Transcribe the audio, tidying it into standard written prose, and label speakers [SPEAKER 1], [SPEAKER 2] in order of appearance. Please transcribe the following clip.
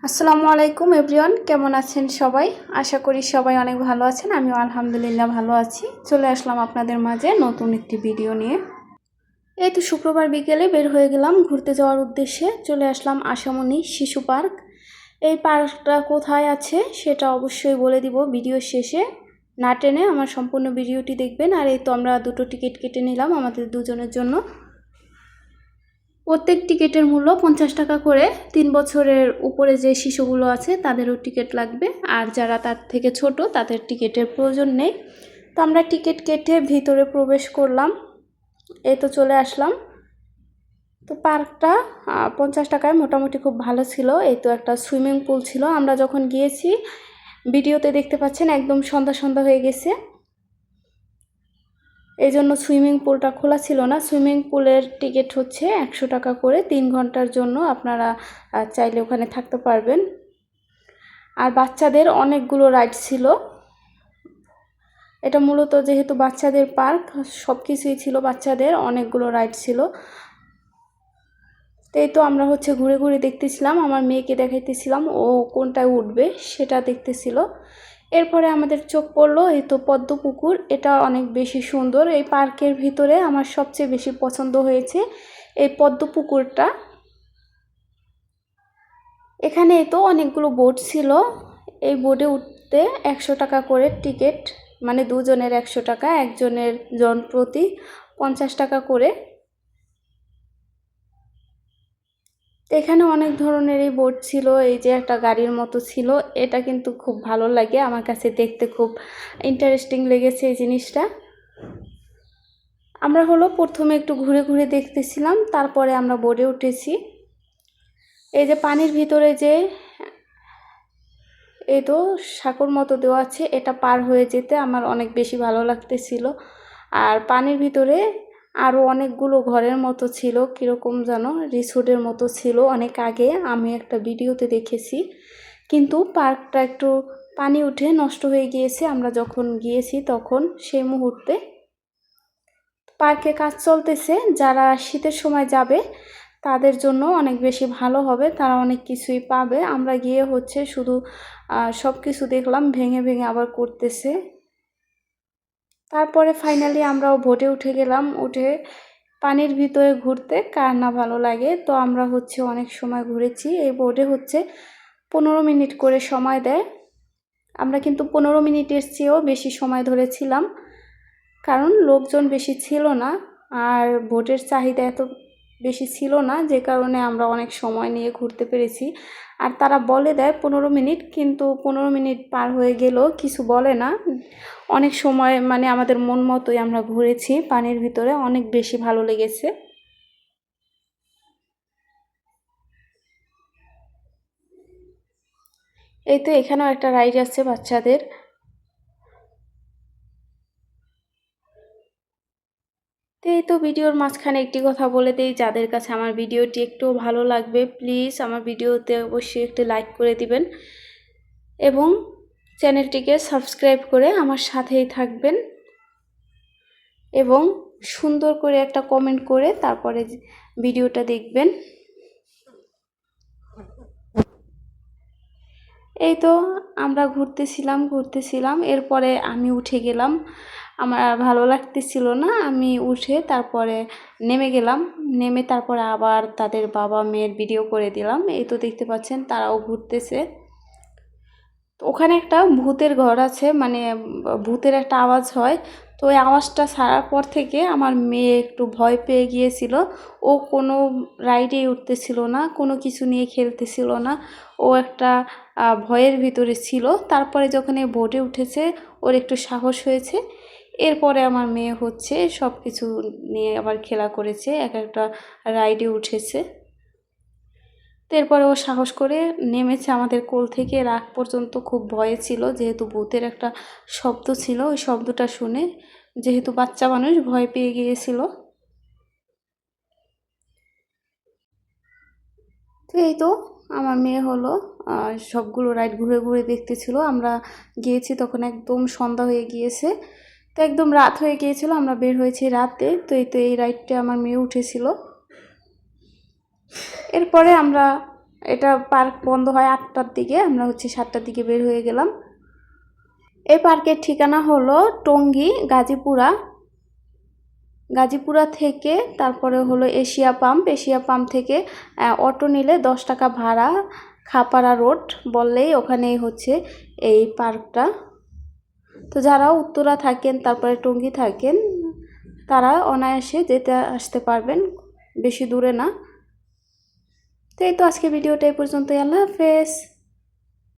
[SPEAKER 1] আসসালামু আলাইকুম এভরিওয়ান, কেমন আছেন সবাই? আশা করি সবাই অনেক ভালো আছেন। আমিও আলহামদুলিল্লাহ ভালো আছি। চলে আসলাম আপনাদের মাঝে নতুন একটি ভিডিও নিয়ে। এই তো শুক্রবার বিকেলে বের হয়ে গেলাম ঘুরতে যাওয়ার উদ্দেশ্যে। চলে আসলাম আশামনি শিশু পার্ক। এই পার্কটা কোথায় আছে সেটা অবশ্যই বলে দিব ভিডিও শেষে। না টেনে আমার সম্পূর্ণ ভিডিওটি দেখবেন। আর এই তো আমরা দুটো টিকিট কেটে নিলাম আমাদের দুজনের জন্য। প্রত্যেক টিকিটের মূল্য 50 টাকা করে। 3 বছরের উপরে যে শিশুগুলো আছে তাদেরও টিকিট লাগবে, আর যারা তার থেকে ছোট তাদের টিকিটের প্রয়োজন নেই। তো আমরা টিকিট কেটে ভিতরে প্রবেশ করলাম। এই তো চলে আসলাম। তো পার্কটা 50 টাকায় মোটামুটি খুব ভালো ছিল। এই তো একটা সুইমিং পুল ছিল। আমরা যখন গিয়েছি ভিডিওতে দেখতে পাচ্ছেন একদম সন্ধ্যা সন্ধ্যা হয়ে গেছে, এই জন্য সুইমিং পুলটা খোলা ছিল না। সুইমিং পুলের টিকিট হচ্ছে 100 টাকা করে। 3 ঘন্টার জন্য আপনারা চাইলে ওখানে থাকতে পারবেন। আর বাচ্চাদের অনেকগুলো রাইড ছিল। এটা মূলত যেহেতু বাচ্চাদের পার্ক, সব কিছুই ছিল বাচ্চাদের, অনেকগুলো রাইড ছিল। এই তো আমরা ঘুরে ঘুরে দেখতেছিলাম, আমার মেয়েকে দেখাইতেছিলাম ও কোনটায় উঠবে সেটা দেখতেছিল। এরপরে আমাদের চোখ পড়লো এই তো পদ্ম পুকুর। এটা অনেক বেশি সুন্দর। এই পার্কের ভিতরে আমার সবচেয়ে বেশি পছন্দ হয়েছে এই পদ্ম পুকুরটা। এখানে তো অনেকগুলো বোট ছিল। এই বোটে উঠতে 100 টাকা করে টিকিট, মানে দুজনের 100 টাকা, একজনের জন প্রতি 50 টাকা করে। এখানে অনেক ধরনেরই বোট ছিল। এই যে একটা গাড়ির মতো ছিল, এটা কিন্তু খুব ভালো লাগে আমার কাছে, দেখতে খুব ইন্টারেস্টিং লেগেছে এই জিনিসটা। আমরা প্রথমে একটু ঘুরে ঘুরে দেখতেছিলাম, তারপরে আমরা বোটে উঠেছি। এই যে পানির ভিতরে যে এই তো সাঁকোর মতো দেওয়া আছে, এটা পার হয়ে যেতে আমার অনেক বেশি ভালো লাগতেছিল। আর পানির ভিতরে আরও অনেকগুলো ঘরের মতো ছিল, কীরকম যেন রিসোর্টের মতো ছিল। অনেক আগে আমি একটা ভিডিওতে দেখেছি, কিন্তু পার্কটা একটু পানি উঠে নষ্ট হয়ে গিয়েছে আমরা যখন গিয়েছি তখন, সেই মুহূর্তে। পার্কে কাজ চলতেছে, যারা শীতের সময় যাবে তাদের জন্য অনেক বেশি ভালো হবে, তারা অনেক কিছুই পাবে। আমরা গিয়ে শুধু সব কিছু দেখলাম, ভেঙে ভেঙে আবার করতেছে। তারপরে ফাইনালি আমরাও বোটে উঠে গেলাম। উঠে পানির ভিতরে ঘুরতে কার না ভালো লাগে। তো আমরা অনেক সময় ঘুরেছি। এই বোটে 15 মিনিট করে সময় দেয়। আমরা কিন্তু 15 মিনিটের চেয়েও বেশি সময় ধরেছিলাম, কারণ লোকজন বেশি ছিল না আর বোটের চাহিদা এত বেশি ছিল না, যে কারণে আমরা অনেক সময় নিয়ে ঘুরতে পেরেছি। আর তারা বলে দেয় 15 মিনিট, কিন্তু 15 মিনিট পার হয়ে গেলেও কিছু বলে না। অনেক সময় মানে আমাদের মন মতোই আমরা ঘুরেছি পানির ভিতরে, অনেক বেশি ভালো লেগেছে। এই তো এখানেও একটা রাইড আছে বাচ্চাদের। তো এই তো ভিডিওর মাঝখানে একটি কথা বলে দেই, যাদের কাছে আমার ভিডিওটি একটু ভালো লাগবে প্লিজ আমার ভিডিওতে অবশ্যই একটি লাইক করে দিবেন এবং চ্যানেলটিকে সাবস্ক্রাইব করে আমার সাথেই থাকবেন এবং সুন্দর করে একটা কমেন্ট করে তারপরে ভিডিওটা দেখবেন। এই তো আমরা ঘুরতেছিলাম, এরপরে আমি উঠে গেলাম। আমার ভালো লাগতেছিল না, আমি উঠে তারপরে নেমে গেলাম। নেমে তারপরে আবার তাদের বাবা মেয়ের ভিডিও করে দিলাম। এই তো দেখতে পাচ্ছেন তারাও ঘুরতেছে। ওখানে একটা ভূতের ঘর আছে, মানে ভূতের একটা আওয়াজ হয়। তো ওই আওয়াজটা ছাড়ার পর থেকে আমার মেয়ে একটু ভয় পেয়ে গিয়েছিল। ও কোনো রাইডেই উঠতেছিল না, কোনো কিছু নিয়ে খেলতেছিল না। ও একটা ভয়ের ভিতরে ছিল। তারপরে যখন এই বোটে উঠেছে ওর একটু সাহস হয়েছে। এরপরে আমার মেয়ে সব কিছু নিয়ে আবার খেলা করেছে, এক একটা রাইডে উঠেছে। তো এরপরে ও সাহস করে নেমেছে আমাদের কোল থেকে। রাগ পর্যন্ত খুব ভয়ে ছিল, যেহেতু ভূতের একটা শব্দ ছিল, ওই শব্দটা শুনে যেহেতু বাচ্চা মানুষ ভয় পেয়ে গিয়েছিল। তো এই তো আমার মেয়ে সবগুলো রাইড ঘুরে ঘুরে দেখতেছিল। আমরা গিয়েছি তখন একদম সন্ধ্যা হয়ে গিয়েছে, তো একদম রাত হয়ে গিয়েছিল, আমরা বের হয়েছি রাতে। তো এই রাইডটা আমার মেয়ে উঠেছিল। এরপরে আমরা এটা পার্ক বন্ধ হয় 8টার দিকে, আমরা হচ্ছে 7টার দিকে বের হয়ে গেলাম। এই পার্কের ঠিকানা হলো টঙ্গী গাজীপুরা থেকে তারপরে হলো এশিয়া পাম্প থেকে অটো নিলে 10 টাকা ভাড়া, খাপাড়া রোড বললেই ওখানেই হচ্ছে এই পার্কটা। তো যারা উত্তরা থাকেন তারপরে টঙ্গী থাকেন তারা অনায়াসে যেতে আসতে পারবেন, বেশি দূরে না। তো এই তো আজকে ভিডিওটা এই পর্যন্তই। আল্লাহ হাফেজ।